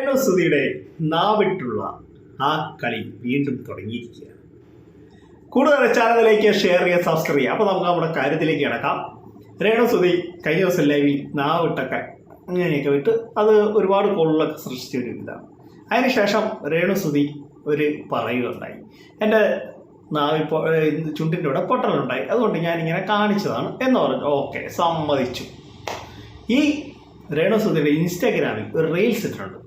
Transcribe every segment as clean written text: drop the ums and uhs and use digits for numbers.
രേണുസുതിയുടെ നാവിട്ടുള്ള ആ കളി വീണ്ടും തുടങ്ങിയിരിക്കുകയാണ്. കൂടുതൽ ചാനലിലേക്ക് ഷെയർ ചെയ്യുക, സബ്സ്ക്രൈബ് ചെയ്യുക. അപ്പോൾ നമുക്ക് നമ്മുടെ കാര്യത്തിലേക്ക് കിടക്കാം. രേണുസുതി കഴിഞ്ഞ ദിവസം ലൈവിൽ നാവിട്ടൊക്കെ അങ്ങനെയൊക്കെ വിട്ട് അത് ഒരുപാട് കോളുകളൊക്കെ സൃഷ്ടിച്ചൊരു ഇതാണ്. അതിനുശേഷം രേണുസുതി ഒരു പറയുകയുണ്ടായി, എൻ്റെ ചുണ്ടിൻ്റെ കൂടെ പൊട്ടലുണ്ടായി, അതുകൊണ്ട് ഞാനിങ്ങനെ കാണിച്ചതാണ് എന്ന് പറഞ്ഞു. ഓക്കെ, സമ്മതിച്ചു. ഈ രേണുസുതിയുടെ ഇൻസ്റ്റാഗ്രാമിൽ ഒരു റീൽസ് ഇട്ടിട്ടുണ്ട്.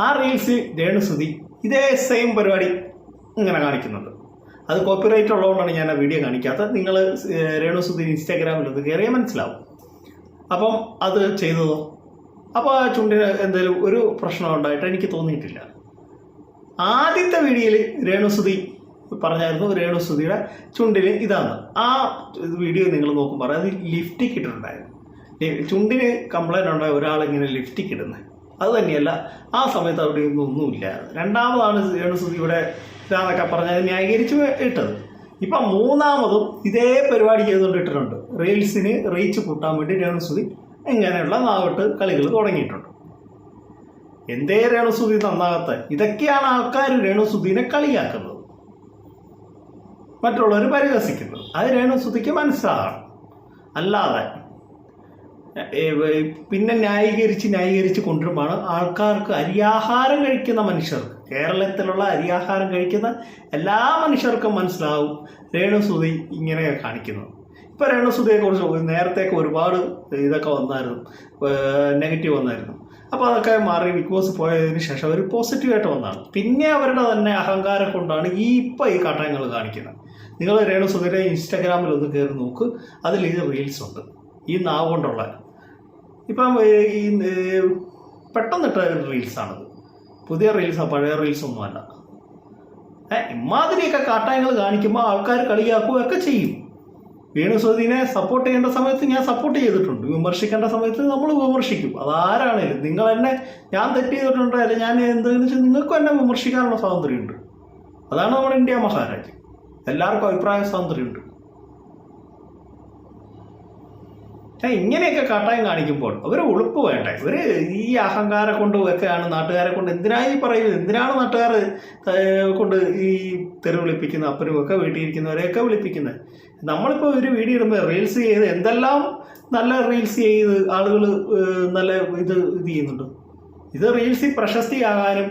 ആ റീൽസ് രേണുസുതി ഇതേ സെയിം പരിപാടി ഇങ്ങനെ കാണിക്കുന്നുണ്ട്. അത് കോപ്പിറൈറ്റ് ഉള്ളതുകൊണ്ടാണ് ഞാൻ ആ വീഡിയോ കാണിക്കാത്തത്. നിങ്ങൾ രേണുസുതി ഇൻസ്റ്റാഗ്രാമിൽ ഒന്ന് കയറിയാൽ മനസ്സിലാവും. അപ്പം അത് ചെയ്തതോ, അപ്പോൾ ആ ചുണ്ടിന് എന്തെങ്കിലും ഒരു പ്രശ്നം ഉണ്ടായിട്ട് എനിക്ക് തോന്നിയിട്ടില്ല. ആദ്യത്തെ വീഡിയോയിൽ രേണുസുതി പറഞ്ഞായിരുന്നു രേണുസുതിയുടെ ചുണ്ടിൽ ഇതാണ്. ആ വീഡിയോ നിങ്ങൾ നോക്കുമ്പോൾ അത് ലിഫ്റ്റിക്ക് ഇട്ടിട്ടുണ്ടായിരുന്നു. ചുണ്ടിന് കംപ്ലൈൻറ്റ് ഉണ്ടായ ഒരാളിങ്ങനെ ലിഫ്റ്റിക്ക് ഇടുന്നത് അത് തന്നെയല്ല. ആ സമയത്ത് അവിടെ ഒന്നുമില്ല. രണ്ടാമതാണ് രേണുസുതിയുടെ ഇതാന്നൊക്കെ പറഞ്ഞ് അത് ന്യായീകരിച്ച് ഇട്ടത്. ഇപ്പം മൂന്നാമതും ഇതേ പരിപാടി ചെയ്തുകൊണ്ട് ഇട്ടിട്ടുണ്ട്. റീൽസിന് റീച്ച് കൂട്ടാൻ വേണ്ടി രേണുസുതി ഇങ്ങനെയുള്ള നാവിട്ട് കളികൾ തുടങ്ങിയിട്ടുണ്ട്. എന്തേ രേണുസുതി നന്നാകത്തെ? ഇതൊക്കെയാണ് ആൾക്കാർ രേണുസുതിനെ കളിയാക്കുന്നത്, മറ്റുള്ളവർ പരിഹസിക്കുന്നത്. അത് രേണുസുതിക്ക് മനസ്സിലാകണം. അല്ലാതെ പിന്നെ ന്യായീകരിച്ച് കൊണ്ടുവരുമ്പോൾ ആൾക്കാർക്ക് അരിയാഹാരം കഴിക്കുന്ന മനുഷ്യർക്ക്, കേരളത്തിലുള്ള അരിയാഹാരം കഴിക്കുന്ന എല്ലാ മനുഷ്യർക്കും മനസ്സിലാവും രേണുസുതി ഇങ്ങനെയൊക്കെ കാണിക്കുന്നത്. ഇപ്പോൾ രേണുസുതിയെക്കുറിച്ച് നേരത്തേക്ക് ഒരുപാട് ഇതൊക്കെ വന്നായിരുന്നു, നെഗറ്റീവ് വന്നായിരുന്നു. അപ്പോൾ അതൊക്കെ മാറി ബിഗ് ബോസ് പോയതിന് ശേഷം അവർ പോസിറ്റീവായിട്ട് വന്നതാണ്. പിന്നെ അവരുടെ തന്നെ അഹങ്കാരം കൊണ്ടാണ് ഈ കാട്ടങ്ങൾ കാണിക്കുന്നത്. നിങ്ങൾ രേണുസുതിയുടെ ഇൻസ്റ്റാഗ്രാമിൽ ഒന്ന് കയറി നോക്ക്, അതിൽ ഈ റീൽസ് ഉണ്ട്, ഈ നാവ് കൊണ്ടുള്ള. ഇപ്പം ഈ പെട്ടെന്നിട്ട റീൽസാണത്, പുതിയ റീൽസാണ്, പഴയ റീൽസൊന്നുമല്ല. ഇമാതിരിയൊക്കെ കാട്ടായങ്ങൾ കാണിക്കുമ്പോൾ ആൾക്കാർ കളിയാക്കുകയൊക്കെ ചെയ്യും. രേണുസുതിനെ സപ്പോർട്ട് ചെയ്യേണ്ട സമയത്ത് ഞാൻ സപ്പോർട്ട് ചെയ്തിട്ടുണ്ട്, വിമർശിക്കേണ്ട സമയത്ത് നമ്മൾ വിമർശിക്കും. അതാരാണേലും നിങ്ങൾ എന്നെ, ഞാൻ തെറ്റ് ചെയ്തിട്ടുണ്ടോ അല്ലെങ്കിൽ ഞാൻ എന്തെന്ന് വെച്ചാൽ നിങ്ങൾക്കും എന്നെ വിമർശിക്കാനുള്ള സ്വാതന്ത്ര്യമുണ്ട്. അതാണ് നമ്മുടെ ഇന്ത്യ മഹാരാജ്യം. എല്ലാവർക്കും അഭിപ്രായ സ്വാതന്ത്ര്യമുണ്ട്. ഇങ്ങനെയൊക്കെ കാട്ടായം കാണിക്കുമ്പോൾ അവർ ഉളുപ്പ് വേണ്ടേ? ഇവർ ഈ അഹങ്കാരം കൊണ്ട് ഒക്കെയാണ് നാട്ടുകാരെ കൊണ്ട് എന്തിനായി പറയുന്നത്? എന്തിനാണ് നാട്ടുകാർ കൊണ്ട് ഈ തെറി വിളിപ്പിക്കുന്നത്? അപ്പനും ഒക്കെ വീട്ടിലിരിക്കുന്നവരെയൊക്കെ വിളിപ്പിക്കുന്നത്. നമ്മളിപ്പോൾ ഒരു വീഡിയോ ഇടുമ്പോൾ റീൽസ് ചെയ്ത് എന്തെല്ലാം നല്ല റീൽസ് ചെയ്ത് ആളുകൾ നല്ല ഇത് ചെയ്യുന്നുണ്ട്. ഇത് റീൽസിൽ പ്രശസ്തിയാകാനും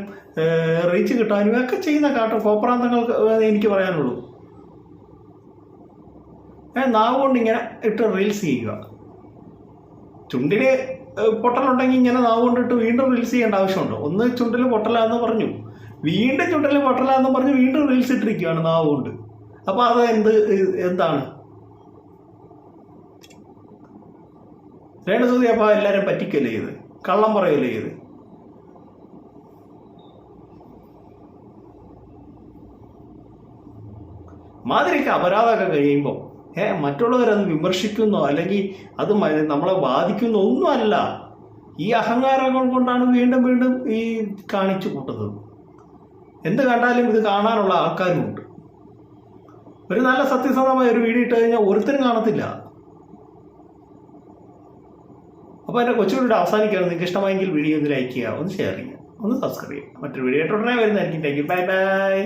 റീച്ച് കിട്ടാനും ഒക്കെ ചെയ്യുന്ന കോപ്രാന്തങ്ങൾക്ക് എനിക്ക് പറയാനുള്ളൂ. നാവ് കൊണ്ട് ഇങ്ങനെ ഇട്ട് റീൽസ് ചെയ്യുക. ചുണ്ടിന് പൊട്ടലുണ്ടെങ്കിൽ ഇങ്ങനെ നാവ് കൊണ്ടിട്ട് വീണ്ടും റീൽസ് ചെയ്യേണ്ട ആവശ്യമുണ്ടോ? ഒന്ന് ചുണ്ടിൽ പൊട്ടലാന്ന് പറഞ്ഞു, വീണ്ടും ചുണ്ടിൽ പൊട്ടലാന്ന് പറഞ്ഞ് വീണ്ടും റീൽസ് ഇട്ടിരിക്കുകയാണ് നാവ് കൊണ്ട്. അപ്പോൾ അത് എന്താണ് രേണുസുതി? അപ്പോൾ എല്ലാവരും പറ്റിക്കല്ലേ ചെയ്ത്, കള്ളം പറയല്ലേ ചെയ്ത്? മാതിരിക്ക് അപരാധമൊക്കെ കഴിയുമ്പോൾ മറ്റുള്ളവരത് വിമർശിക്കുന്നോ അല്ലെങ്കിൽ അത് നമ്മളെ ബാധിക്കുന്നോ ഒന്നുമല്ല. ഈ അഹങ്കാരങ്ങൾ കൊണ്ടാണ് വീണ്ടും വീണ്ടും ഈ കാണിച്ചു കൂട്ടുന്നത്. എന്ത് കണ്ടാലും ഇത് കാണാനുള്ള ആൾക്കാരുമുണ്ട്. ഒരു നല്ല സത്യസന്ധമായ ഒരു വീഡിയോ ഇട്ട് കഴിഞ്ഞാൽ ഒരുത്തരും കാണത്തില്ല. അപ്പോൾ എൻ്റെ കൊച്ചുകൂടെ അവസാനിക്കുകയാണ്. നിങ്ങൾക്ക് ഇഷ്ടമായെങ്കിൽ വീഡിയോ ഒന്ന് ലൈക്ക് ചെയ്യുക, ഒന്ന് ഷെയർ ചെയ്യുക, ഒന്ന് സബ്സ്ക്രൈബ് ചെയ്യുക. മറ്റൊരു വീഡിയോ ആയിട്ട് ഉടനെ വരുന്നതായിരിക്കും. Thank you, bye bye.